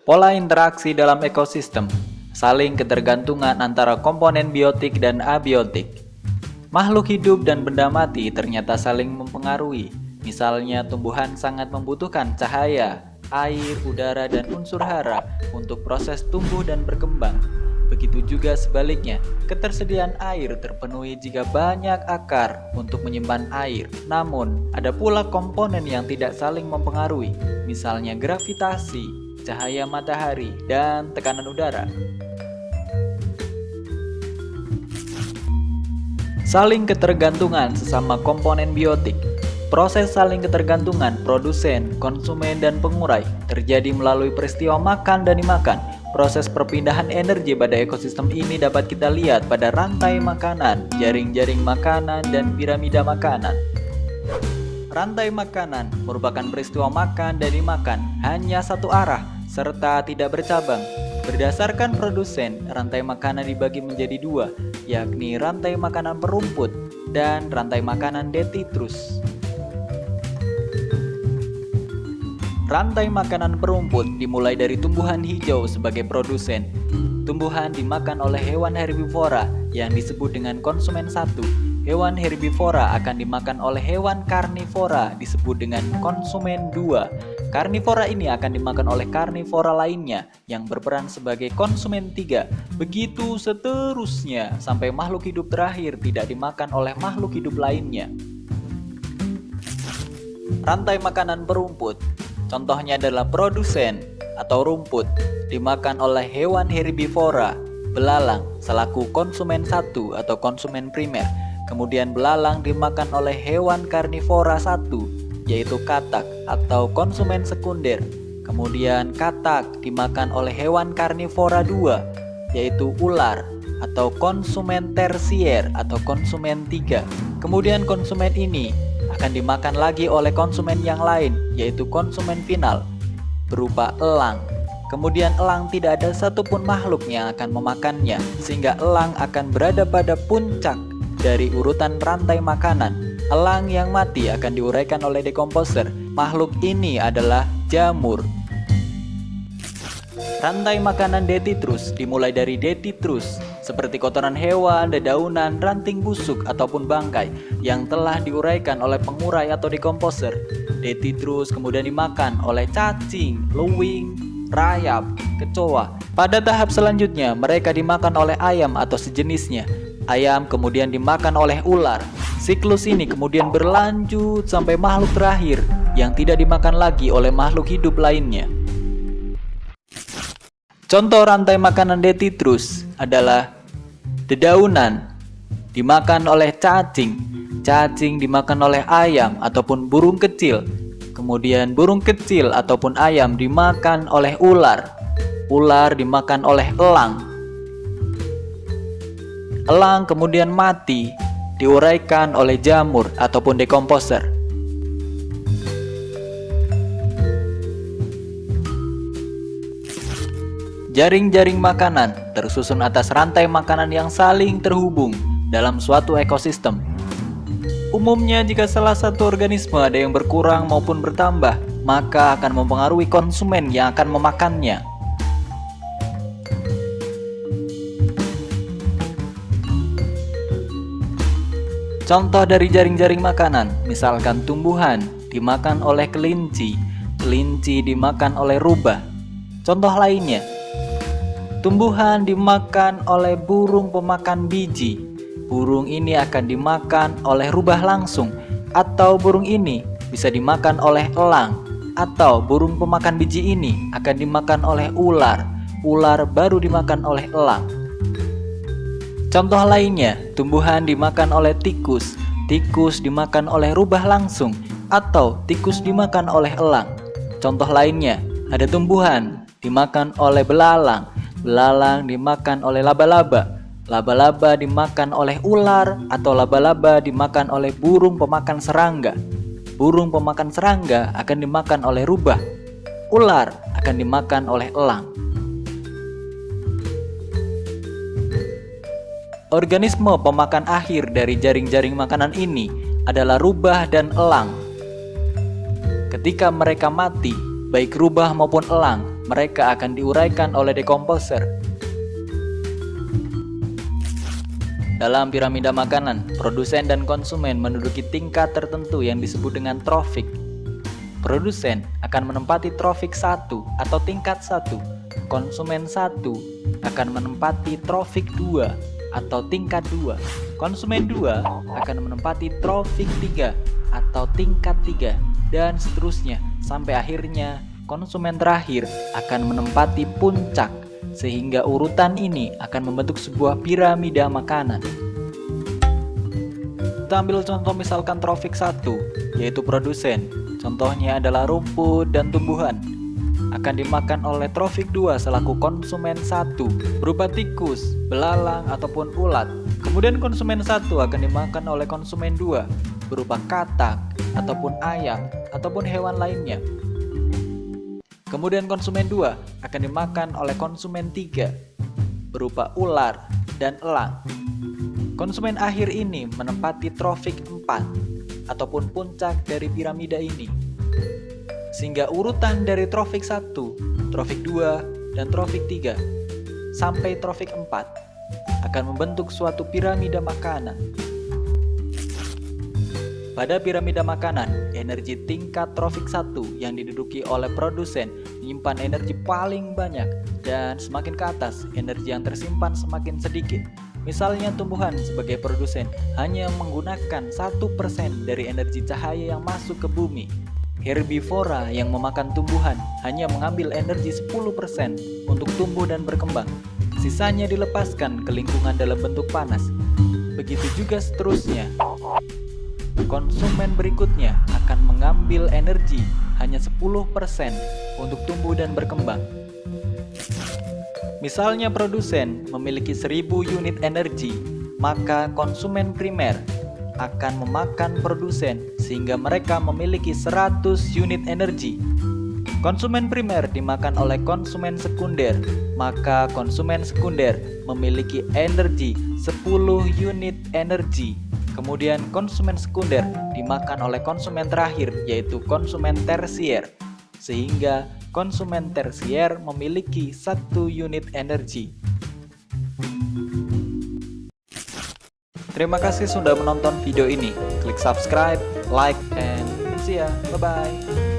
Pola interaksi dalam ekosistem, saling ketergantungan antara komponen biotik dan abiotik. Makhluk hidup dan benda mati ternyata saling mempengaruhi. Misalnya tumbuhan sangat membutuhkan cahaya, air, udara, dan unsur hara untuk proses tumbuh dan berkembang. Begitu juga sebaliknya, ketersediaan air terpenuhi jika banyak akar untuk menyimpan air. Namun, ada pula komponen yang tidak saling mempengaruhi, misalnya gravitasi, cahaya matahari, dan tekanan udara. Saling ketergantungan sesama komponen biotik. Proses saling ketergantungan produsen, konsumen, dan pengurai terjadi melalui peristiwa makan dan dimakan. Proses perpindahan energi pada ekosistem ini dapat kita lihat pada rantai makanan, jaring-jaring makanan, dan piramida makanan. Rantai makanan merupakan peristiwa makan dan dimakan hanya satu arah serta tidak bercabang. Berdasarkan produsen, rantai makanan dibagi menjadi dua, yakni rantai makanan perumput dan rantai makanan detritus. Rantai makanan perumput dimulai dari tumbuhan hijau sebagai produsen. Tumbuhan dimakan oleh hewan herbivora yang disebut dengan konsumen satu. Hewan herbivora akan dimakan oleh hewan karnivora disebut dengan konsumen dua. Karnivora ini akan dimakan oleh karnivora lainnya yang berperan sebagai konsumen tiga. Begitu seterusnya sampai makhluk hidup terakhir tidak dimakan oleh makhluk hidup lainnya. Rantai makanan perumput, contohnya adalah produsen atau rumput, dimakan oleh hewan herbivora, belalang selaku konsumen satu atau konsumen primer. Kemudian belalang dimakan oleh hewan karnivora satu, yaitu katak atau konsumen sekunder. Kemudian katak dimakan oleh hewan karnivora dua, yaitu ular atau konsumen tersier atau konsumen tiga. Kemudian konsumen ini akan dimakan lagi oleh konsumen yang lain, yaitu konsumen final, berupa elang. Kemudian elang tidak ada satupun makhluk yang akan memakannya, sehingga elang akan berada pada puncak dari urutan rantai makanan. Elang yang mati akan diuraikan oleh dekomposer. Makhluk ini adalah jamur. Rantai makanan detritus dimulai dari detritus, seperti kotoran hewan, dedaunan, ranting busuk, ataupun bangkai yang telah diuraikan oleh pengurai atau dekomposer. Detritus kemudian dimakan oleh cacing, luwing, rayap, kecoa. Pada tahap selanjutnya, mereka dimakan oleh ayam atau sejenisnya. Ayam kemudian dimakan oleh ular. Siklus ini kemudian berlanjut sampai makhluk terakhir yang tidak dimakan lagi oleh makhluk hidup lainnya. Contoh rantai makanan detritus adalah dedaunan dimakan oleh cacing, cacing dimakan oleh ayam ataupun burung kecil. Kemudian burung kecil ataupun ayam dimakan oleh ular, ular dimakan oleh elang. Elang kemudian mati, diuraikan oleh jamur ataupun dekomposer. Jaring-jaring makanan tersusun atas rantai makanan yang saling terhubung dalam suatu ekosistem. Umumnya jika salah satu organisme ada yang berkurang maupun bertambah, maka akan mempengaruhi konsumen yang akan memakannya. Contoh dari jaring-jaring makanan, misalkan tumbuhan dimakan oleh kelinci, kelinci dimakan oleh rubah. Contoh lainnya, tumbuhan dimakan oleh burung pemakan biji. Burung ini akan dimakan oleh rubah langsung, atau burung ini bisa dimakan oleh elang, atau burung pemakan biji ini akan dimakan oleh ular. Ular baru dimakan oleh elang. Contoh lainnya, tumbuhan dimakan oleh tikus, tikus dimakan oleh rubah langsung, atau tikus dimakan oleh elang. Contoh lainnya, ada tumbuhan dimakan oleh belalang, belalang dimakan oleh laba-laba, laba-laba dimakan oleh ular, atau laba-laba dimakan oleh burung pemakan serangga. Burung pemakan serangga akan dimakan oleh rubah, ular akan dimakan oleh elang. Organisme pemakan akhir dari jaring-jaring makanan ini adalah rubah dan elang. Ketika mereka mati, baik rubah maupun elang, mereka akan diuraikan oleh decomposer. Dalam piramida makanan, produsen dan konsumen menduduki tingkat tertentu yang disebut dengan trofik. Produsen akan menempati trofik 1 atau tingkat 1. Konsumen 1 akan menempati trofik 2 atau tingkat 2. Konsumen 2 akan menempati trofik 3 atau tingkat 3, dan seterusnya sampai akhirnya konsumen terakhir akan menempati puncak, sehingga urutan ini akan membentuk sebuah piramida makanan. Kita ambil contoh misalkan trofik 1, yaitu produsen. Contohnya adalah rumput dan tumbuhan. Akan dimakan oleh trofik 2 selaku konsumen 1 berupa tikus, belalang, ataupun ulat. Kemudian konsumen 1 akan dimakan oleh konsumen 2 berupa katak, ataupun ayam, ataupun hewan lainnya. Kemudian konsumen 2 akan dimakan oleh konsumen 3 berupa ular dan elang. Konsumen akhir ini menempati trofik 4 ataupun puncak dari piramida ini. Sehingga urutan dari trofik 1, trofik 2, dan trofik 3 sampai trofik 4 akan membentuk suatu piramida makanan. Pada piramida makanan, energi tingkat trofik 1 yang diduduki oleh produsen menyimpan energi paling banyak, dan semakin ke atas, energi yang tersimpan semakin sedikit. Misalnya tumbuhan sebagai produsen hanya menggunakan 1% dari energi cahaya yang masuk ke bumi. Herbivora yang memakan tumbuhan hanya mengambil energi 10% untuk tumbuh dan berkembang. Sisanya dilepaskan ke lingkungan dalam bentuk panas. Begitu juga seterusnya. Konsumen berikutnya akan mengambil energi hanya 10% untuk tumbuh dan berkembang. Misalnya produsen memiliki 1000 unit energi, maka konsumen primer akan memakan produsen sehingga mereka memiliki 100 unit energi. Konsumen primer dimakan oleh konsumen sekunder, maka konsumen sekunder memiliki energi 10 unit energi. Kemudian konsumen sekunder dimakan oleh konsumen terakhir, yaitu konsumen tersier, sehingga konsumen tersier memiliki 1 unit energi. Terima kasih sudah menonton video ini. Klik subscribe, like, and see ya. Bye-bye.